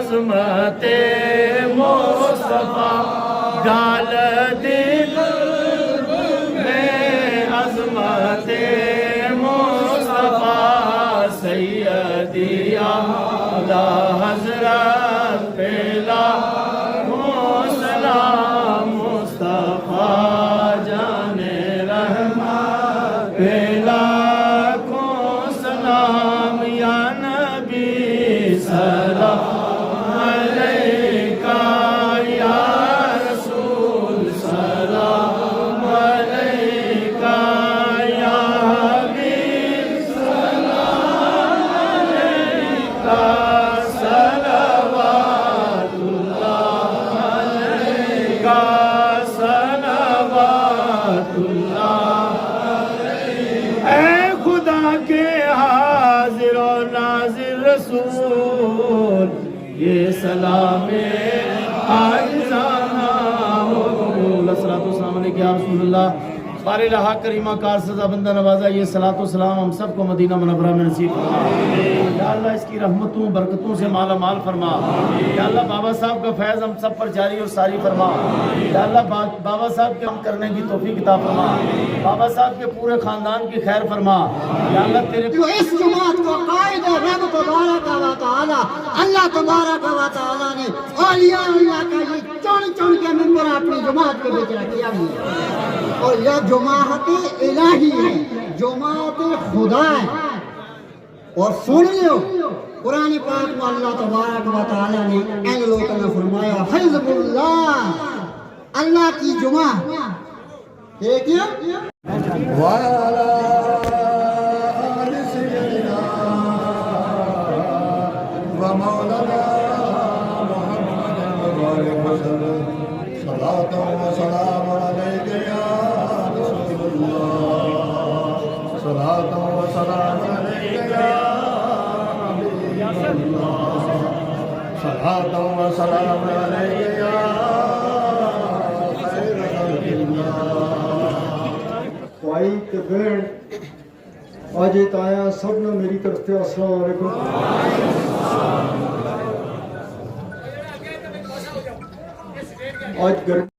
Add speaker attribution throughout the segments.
Speaker 1: عظمت مصطفیٰ ڈال دل میں عظمت مصطفیٰ سیدی اعلی حضرت پہلا سلام مصطفیٰ جان رحمت پہلا سلام یا نبی سلام علیکہ یا رسول سلام علیکہ یا حبیب سلام علیکہ صلوات اللہ علیکہ صلوات اللہ اے خدا کے حاضر و ناظر رسول یہ سلام عاجزانہ ہو قبول الصلاۃ والسلام علیکہ یا رسول اللہ بار الہ کریمہ کار سزا بندہ نوازا یہ صلاۃ والسلام ہم سب کو مدینہ منورہ میں نصیب فرما یا اللہ اس کی رحمتوں برکتوں سے مالا مال فرما یا اللہ بابا صاحب کا فیض ہم سب پر جاری اور ساری فرما یا اللہ بابا صاحب کے ہم کرنے کی توفیق عطا فرما بابا صاحب کے پورے خاندان کی خیر فرما یا اللہ تیرے
Speaker 2: جو اس جماعت کو قائد رب تبارک و تعالی اللہ تبارک و تعالی نے اولیاء اللہ کا یہ چون چون کے منبر اپنی جماعت کے بیچ رکھا ہے اور یہ جماعت الہی ہے جماعت خدا ہے اور سن لیو قرآن پاک میں اللہ تبارک و تعالی نے ان لوگوں نے فرمایا حزب اللہ اللہ کی جماعت ٹھیک ہے
Speaker 1: وعلى آل سيدنا ومولانا محمد وبارك وسلم صلاة وسلام عليك يا رسول الله صلاة وسلام عليك يا حبيب الله صلاة وسلام عليك يا خير خلق الله
Speaker 3: بھائی تے بہن آج آیا سب نے میری طرف سے السلام علیکم آج گرمی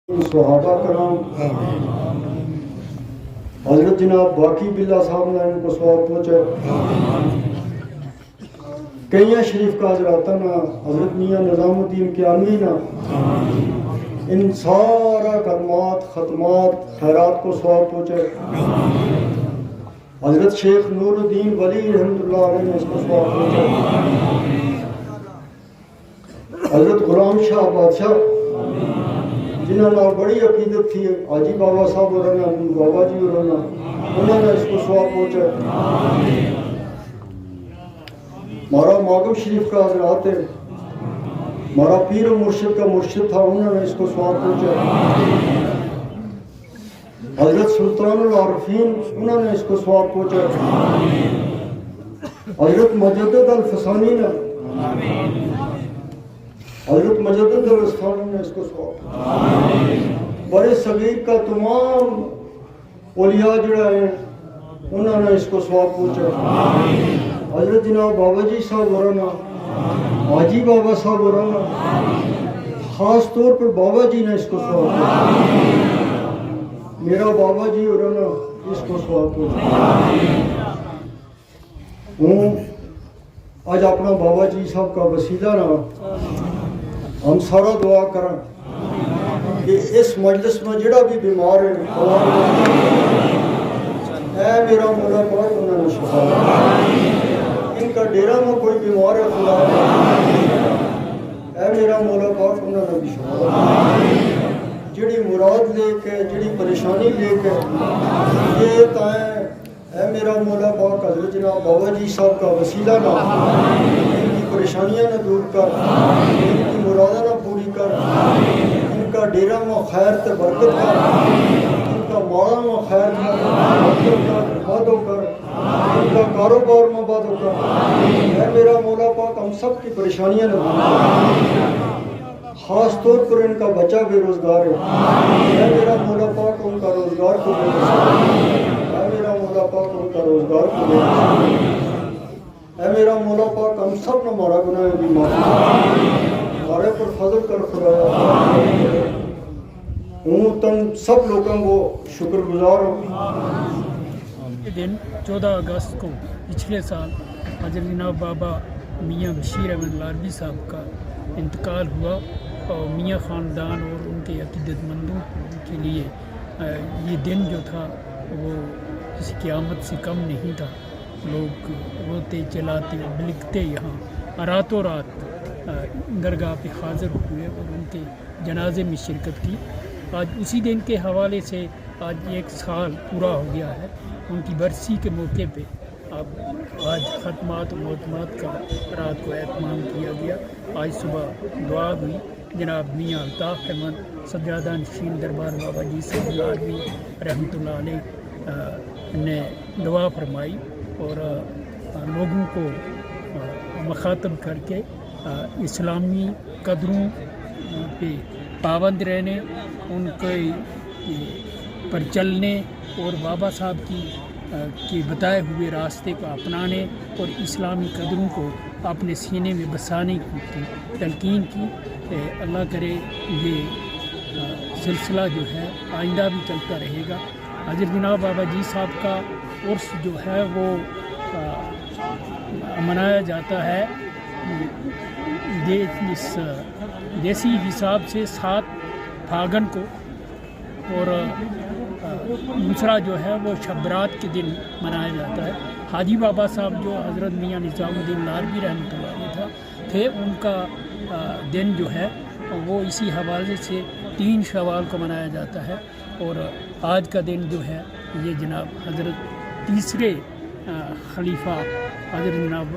Speaker 3: صحابہ کرام حضرت جناب باقی بلّہ صاحب نے ان کو ثواب پہنچا کئیاں شریف کا حضراتنا حضرت میاں نظام الدین کیانوی نا ان سارا کلمات ختمات خیرات کو ثواب پہنچا حضرت شیخ نور الدین ولی رحمۃ اللہ علیہ نے اس کو ثواب پہنچا حضرت غلام شاہ بادشاہ جنہوں نے بڑی عقیدت تھی حاجی بابا صاحب اور بابا جی اور انہوں نے اس کو ثواب پہنچا مارا ماغم شریف کا حضرات ہے مارا پیر و مرشد کا مرشد تھا انہوں نے اس کو ثواب پہنچا حضرت سلطان العارفین انہوں نے اس کو ثواب پہنچا حضرت مجدد الفسانی نے حضرت مجدد الفسانی نے اس کو ثواب بڑے صغیر کا تمام اولیاء جڑا ہے انہوں نے اس کو ثواب پہنچا حضرت جناب بابا جی صاحب ورانا حاجی بابا صاحب ورانا خاص طور پر بابا جی نے اس کو ثواب پہنچا میرا بابا جی ورانا اس کو ثواب پہنچا ہوں آج اپنا بابا جی صاحب کا وسیلہ رہا ہم سارا دعا کریں کہ اس مجلس میں جڑا بھی بیمار ہے اے میرا مولا پاک انہوں نے شفا ان کا ڈیرہ میں کوئی بیمار ہے خدا اے میرا مولا پاک انہوں نے بھی شفا جڑی مراد لے کے جڑی پریشانی لے کے یہ تائیں اے میرا مولا پاک حضرت جناب بابا جی صاحب کا وسیلہ نہ ان کی پریشانیاں نہ دور کر، ان کی مرادیں نہ پوری کر، ان کا ڈیرا میں خیر تے برکت کر، ان کا ماڑا میں خیر کر، برکت کر، بادو کر، ان کا کاروبار میں بادو کر۔ اے میرا مولا پاک ہم سب کی پریشانیاں نہ دور کر، خاص طور پر ان کا بچہ بے روزگار ہے، اے میرا مولا پاک ان کا روزگار کو دے دے، اے میرا مولا پاک ان کا روزگار کو دے دے، اے میرا مولا پاک ہم سب نے ہمارا گناہ بھی معاف کر، ہمارے پر فضل کر خدایا۔ ہوں تم سب لوگوں کو شکر گزار ہوں۔
Speaker 4: یہ دن 14 اگست کو پچھلے سال حضرت جناب بابا میاں بشیر احمد لاروی صاحب کا انتقال ہوا، اور میاں خاندان اور ان کے عقیدت مندوں کے لیے یہ دن جو تھا وہ کسی قیامت سے کم نہیں تھا۔ لوگ روتے چلاتے بلکتے یہاں راتوں رات درگاہ پہ حاضر ہوئے اور ان کے جنازے میں شرکت کی۔ آج اسی دن کے حوالے سے آج 1 سال پورا ہو گیا ہے ان کی برسی کے موقع پہ۔ آج ختمات و معتمات کا رات کو اہتمام کیا گیا۔ آج صبح دعا ہوئی، جناب میاں الطاف احمد سجادہ نشین دربار بابا جی صاحب لاروی رحمۃ اللہ علیہ نے دعا فرمائی اور لوگوں کو مخاطب کر کے اسلامی قدروں پہ پابند رہنے، ان کے پر چلنے اور بابا صاحب کے بتائے ہوئے راستے کو اپنانے اور اسلامی قدروں کو اپنے سینے میں بسانے کی تلقین کی۔ اللہ کرے یہ سلسلہ جو ہے آئندہ بھی چلتا رہے گا۔ حضرت جناب بابا جی صاحب کا عرس جو ہے وہ منایا جاتا ہے اس دیسی حساب سے 7 پھاگن کو، اور دوسرا جو ہے وہ شب برات کے دن منایا جاتا ہے۔ حاجی بابا صاحب جو حضرت میاں نظام الدین لاروی رحمۃ اللہ علیہ تھے، ان کا دن جو ہے وہ اسی حوالے سے 3 شوال کو منایا جاتا ہے، اور آج کا دن جو ہے یہ جناب حضرت تیسرے خلیفہ حضرت جناب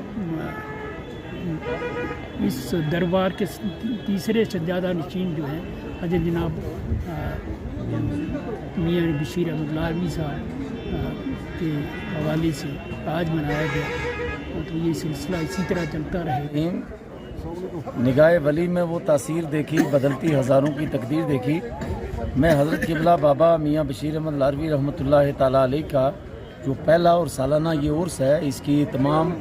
Speaker 4: اس دربار کے تیسرے سجادہ نشین جو ہیں حضرت جناب میاں بشیر احمد لاروی صاحب کے حوالے سے آج منایا گیا، تو یہ سلسلہ اسی طرح چلتا رہے گا۔
Speaker 1: نگاہ ولی میں وہ تاثیر دیکھی، بدلتی ہزاروں کی تقدیر دیکھی۔ میں حضرت قبلہ بابا میاں بشیر احمد لاروی رحمۃ اللہ تعالیٰ علیہ کا جو پہلا اور سالانہ یہ عرس ہے، اس کی تمام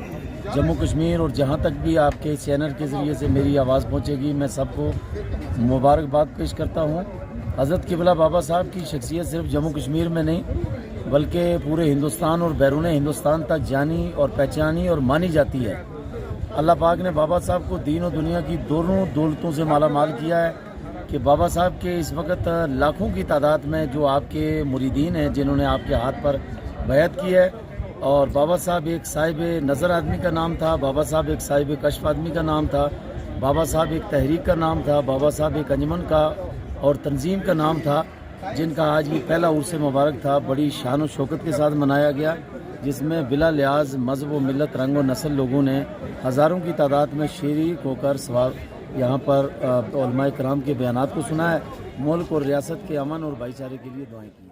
Speaker 1: جموں کشمیر اور جہاں تک بھی آپ کے چینل کے ذریعے سے میری آواز پہنچے گی، میں سب کو مبارکباد پیش کرتا ہوں۔ حضرت قبلہ بابا صاحب کی شخصیت صرف جموں کشمیر میں نہیں بلکہ پورے ہندوستان اور بیرون ہندوستان تک جانی اور پہچانی اور مانی جاتی ہے۔ اللہ پاک نے بابا صاحب کو دین و دنیا کی دونوں دولتوں سے مالا مال کیا ہے کہ بابا صاحب کے اس وقت لاکھوں کی تعداد میں جو آپ کے مریدین ہیں جنہوں نے آپ کے ہاتھ پر بیعت کی ہے، اور بابا صاحب ایک صاحب نظر آدمی کا نام تھا، بابا صاحب ایک صاحب کشف آدمی کا نام تھا، بابا صاحب ایک تحریک کا نام تھا، بابا صاحب ایک انجمن کا اور تنظیم کا نام تھا، جن کا آج یہ پہلا عرس مبارک تھا، بڑی شان و شوکت کے ساتھ منایا گیا، جس میں بلا لحاظ مذہب و ملت، رنگ و نسل لوگوں نے ہزاروں کی تعداد میں شریک ہو کر یہاں پر علماء کرام کے بیانات کو سنا ہے، ملک اور ریاست کے امن اور بھائی چارے کے لیے دعائیں کی۔